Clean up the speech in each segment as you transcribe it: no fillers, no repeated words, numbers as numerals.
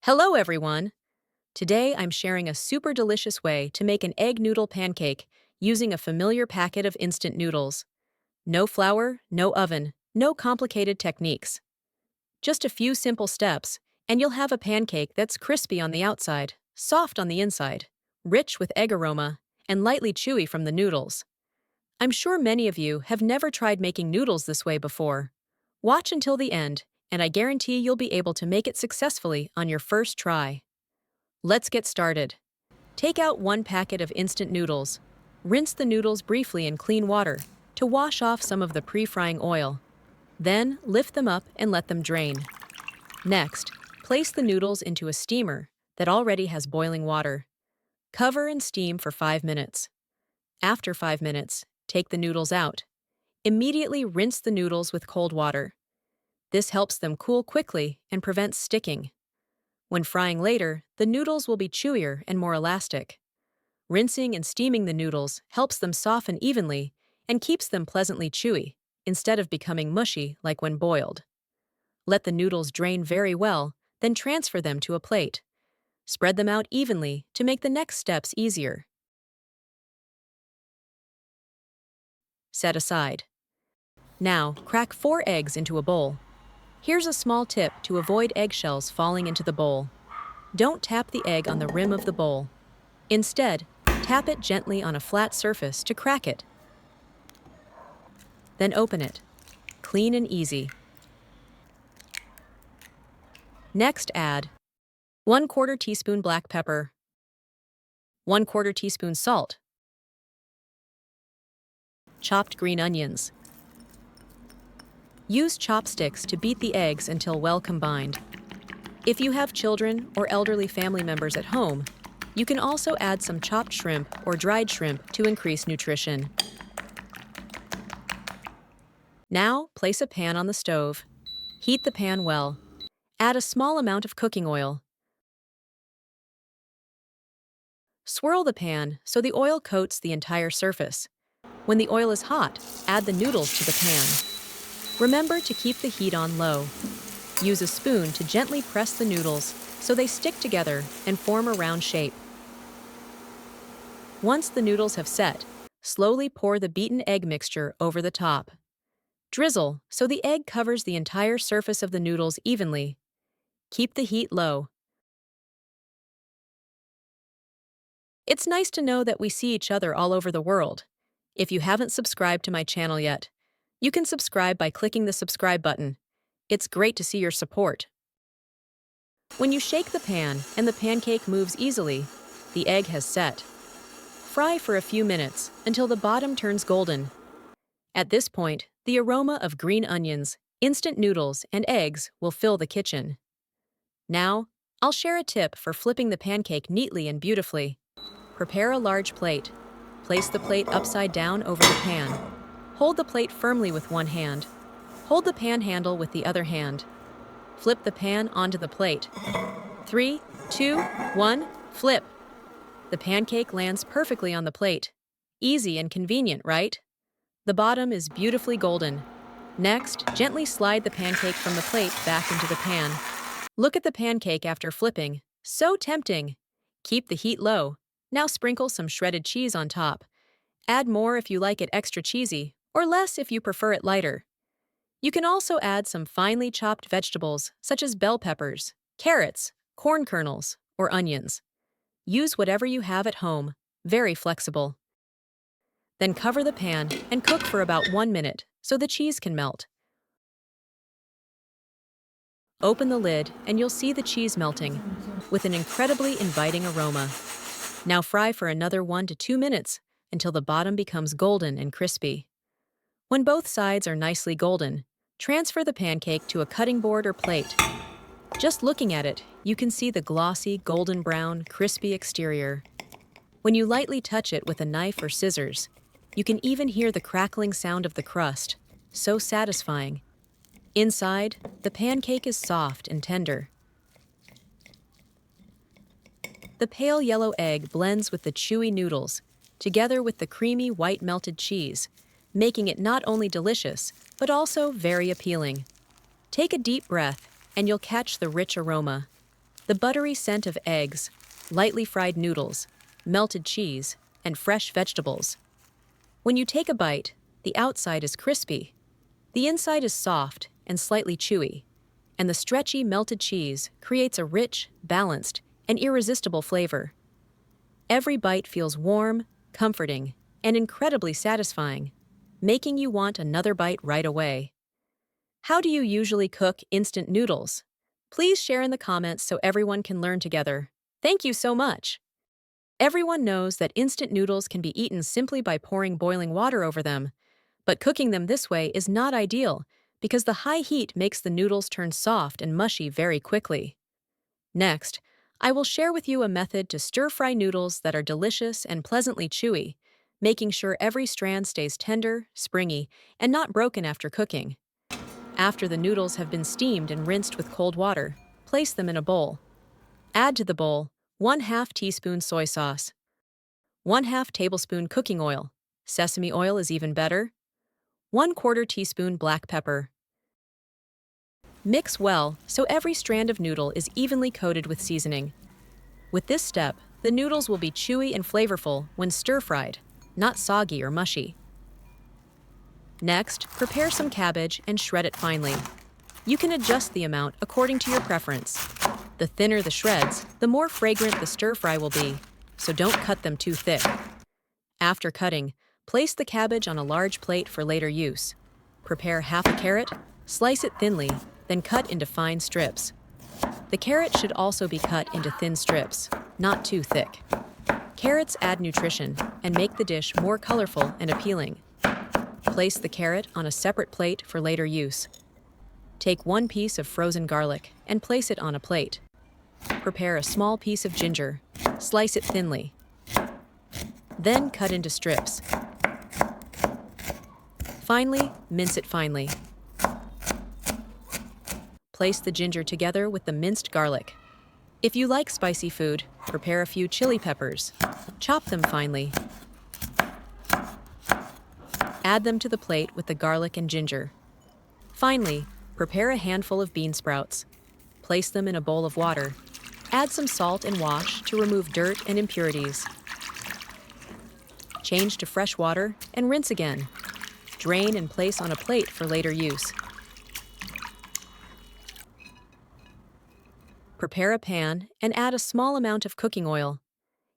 Hello, everyone! Today I'm sharing a super delicious way to make an egg noodle pancake using a familiar packet of instant noodles. No flour, no oven, no complicated techniques. Just a few simple steps, and you'll have a pancake that's crispy on the outside, soft on the inside, rich with egg aroma, and lightly chewy from the noodles. I'm sure many of you have never tried making noodles this way before. Watch until the end, and I guarantee you'll be able to make it successfully on your first try. Let's get started. Take out one packet of instant noodles. Rinse the noodles briefly in clean water to wash off some of the pre-frying oil. Then, lift them up and let them drain. Next, place the noodles into a steamer that already has boiling water. Cover and steam for 5 minutes. After 5 minutes, take the noodles out. Immediately rinse the noodles with cold water. This helps them cool quickly and prevents sticking. When frying later, the noodles will be chewier and more elastic. Rinsing and steaming the noodles helps them soften evenly and keeps them pleasantly chewy, instead of becoming mushy like when boiled. Let the noodles drain very well, then transfer them to a plate. Spread them out evenly to make the next steps easier. Set aside. Now, crack 4 eggs into a bowl. Here's a small tip to avoid eggshells falling into the bowl. Don't tap the egg on the rim of the bowl. Instead, tap it gently on a flat surface to crack it. Then open it. Clean and easy. Next add 1/4 teaspoon black pepper, 1/4 teaspoon salt, chopped green onions. Use chopsticks to beat the eggs until well combined. If you have children or elderly family members at home, you can also add some chopped shrimp or dried shrimp to increase nutrition. Now, place a pan on the stove. Heat the pan well. Add a small amount of cooking oil. Swirl the pan so the oil coats the entire surface. When the oil is hot, add the noodles to the pan. Remember to keep the heat on low. Use a spoon to gently press the noodles so they stick together and form a round shape. Once the noodles have set, slowly pour the beaten egg mixture over the top. Drizzle so the egg covers the entire surface of the noodles evenly. Keep the heat low. It's nice to know that we see each other all over the world. If you haven't subscribed to my channel yet, you can subscribe by clicking the subscribe button. It's great to see your support. When you shake the pan and the pancake moves easily, the egg has set. Fry for a few minutes until the bottom turns golden. At this point, the aroma of green onions, instant noodles, and eggs will fill the kitchen. Now, I'll share a tip for flipping the pancake neatly and beautifully. Prepare a large plate. Place the plate upside down over the pan. Hold the plate firmly with one hand. Hold the pan handle with the other hand. Flip the pan onto the plate. 3, 2, 1, flip. The pancake lands perfectly on the plate. Easy and convenient, right? The bottom is beautifully golden. Next, gently slide the pancake from the plate back into the pan. Look at the pancake after flipping. So tempting! Keep the heat low. Now sprinkle some shredded cheese on top. Add more if you like it extra cheesy, or less if you prefer it lighter. You can also add some finely chopped vegetables such as bell peppers, carrots, corn kernels, or onions. Use whatever you have at home, very flexible. Then cover the pan and cook for about 1 minute so the cheese can melt. Open the lid and you'll see the cheese melting with an incredibly inviting aroma. Now fry for another 1 to 2 minutes until the bottom becomes golden and crispy. When both sides are nicely golden, transfer the pancake to a cutting board or plate. Just looking at it, you can see the glossy, golden brown, crispy exterior. When you lightly touch it with a knife or scissors, you can even hear the crackling sound of the crust. So satisfying. Inside, the pancake is soft and tender. The pale yellow egg blends with the chewy noodles, together with the creamy white melted cheese, making it not only delicious, but also very appealing. Take a deep breath, and you'll catch the rich aroma. The buttery scent of eggs, lightly fried noodles, melted cheese, and fresh vegetables. When you take a bite, the outside is crispy, the inside is soft and slightly chewy, and the stretchy melted cheese creates a rich, balanced, and irresistible flavor. Every bite feels warm, comforting, and incredibly satisfying, making you want another bite right away. How do you usually cook instant noodles? Please share in the comments so everyone can learn together. Thank you so much. Everyone knows that instant noodles can be eaten simply by pouring boiling water over them, but cooking them this way is not ideal because the high heat makes the noodles turn soft and mushy very quickly. Next, I will share with you a method to stir-fry noodles that are delicious and pleasantly chewy, making sure every strand stays tender, springy, and not broken after cooking. After the noodles have been steamed and rinsed with cold water, place them in a bowl. Add to the bowl 1/2 teaspoon soy sauce, 1/2 tablespoon cooking oil, sesame oil is even better, 1/4 teaspoon black pepper. Mix well so every strand of noodle is evenly coated with seasoning. With this step, the noodles will be chewy and flavorful when stir-fried, not soggy or mushy. Next, prepare some cabbage and shred it finely. You can adjust the amount according to your preference. The thinner the shreds, the more fragrant the stir-fry will be, so don't cut them too thick. After cutting, place the cabbage on a large plate for later use. Prepare half a carrot, slice it thinly, then cut into fine strips. The carrot should also be cut into thin strips, not too thick. Carrots add nutrition and make the dish more colorful and appealing. Place the carrot on a separate plate for later use. Take 1 piece of frozen garlic and place it on a plate. Prepare a small piece of ginger, slice it thinly. Then cut into strips. Finally, mince it finely. Place the ginger together with the minced garlic. If you like spicy food, prepare a few chili peppers. Chop them finely. Add them to the plate with the garlic and ginger. Finally, prepare a handful of bean sprouts. Place them in a bowl of water. Add some salt and wash to remove dirt and impurities. Change to fresh water and rinse again. Drain and place on a plate for later use. Prepare a pan and add a small amount of cooking oil.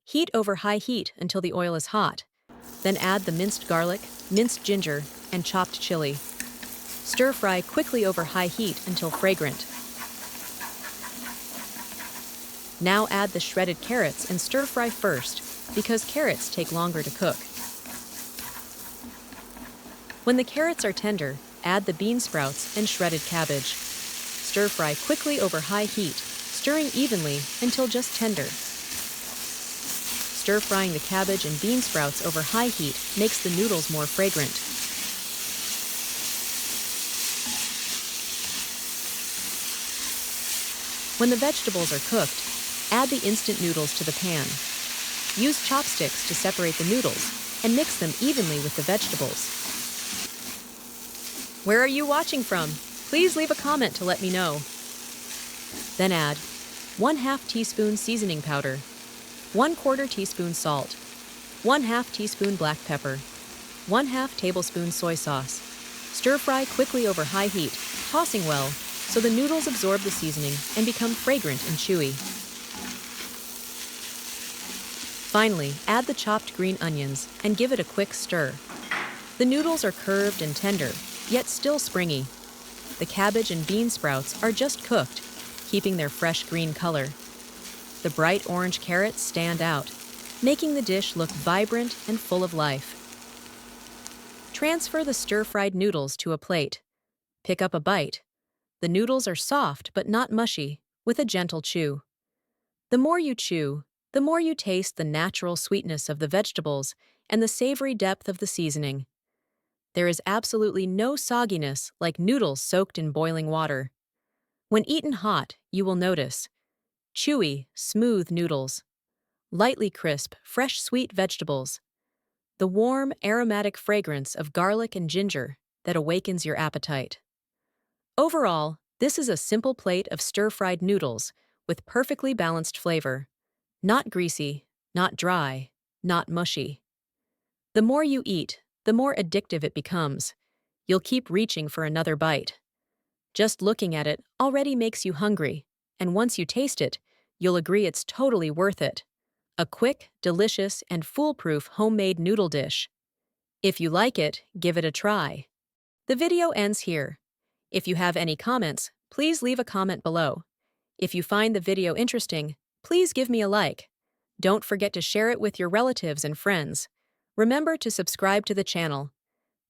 Heat over high heat until the oil is hot. Then add the minced garlic, minced ginger, and chopped chili. Stir-fry quickly over high heat until fragrant. Now add the shredded carrots and stir-fry first, because carrots take longer to cook. When the carrots are tender, add the bean sprouts and shredded cabbage. Stir-fry quickly over high heat, stirring evenly until just tender. Stir-frying the cabbage and bean sprouts over high heat makes the noodles more fragrant. When the vegetables are cooked, add the instant noodles to the pan. Use chopsticks to separate the noodles and mix them evenly with the vegetables. Where are you watching from? Please leave a comment to let me know. Then add 1/2 teaspoon seasoning powder, 1/4 teaspoon salt, 1/2 teaspoon black pepper, 1/2 tablespoon soy sauce. Stir-fry quickly over high heat, tossing well, so the noodles absorb the seasoning and become fragrant and chewy. Finally, add the chopped green onions and give it a quick stir. The noodles are curved and tender, yet still springy. The cabbage and bean sprouts are just cooked, keeping their fresh green color. The bright orange carrots stand out, making the dish look vibrant and full of life. Transfer the stir-fried noodles to a plate. Pick up a bite. The noodles are soft but not mushy, with a gentle chew. The more you chew, the more you taste the natural sweetness of the vegetables and the savory depth of the seasoning. There is absolutely no sogginess like noodles soaked in boiling water. When eaten hot, you will notice chewy, smooth noodles, lightly crisp, fresh sweet vegetables, the warm, aromatic fragrance of garlic and ginger that awakens your appetite. Overall, this is a simple plate of stir-fried noodles with perfectly balanced flavor. Not greasy, not dry, not mushy. The more you eat, the more addictive it becomes. You'll keep reaching for another bite. Just looking at it already makes you hungry, and once you taste it, you'll agree it's totally worth it. A quick, delicious, and foolproof homemade noodle dish. If you like it, give it a try. The video ends here. If you have any comments, please leave a comment below. If you find the video interesting, please give me a like. Don't forget to share it with your relatives and friends. Remember to subscribe to the channel.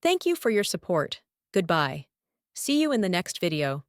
Thank you for your support. Goodbye. See you in the next video.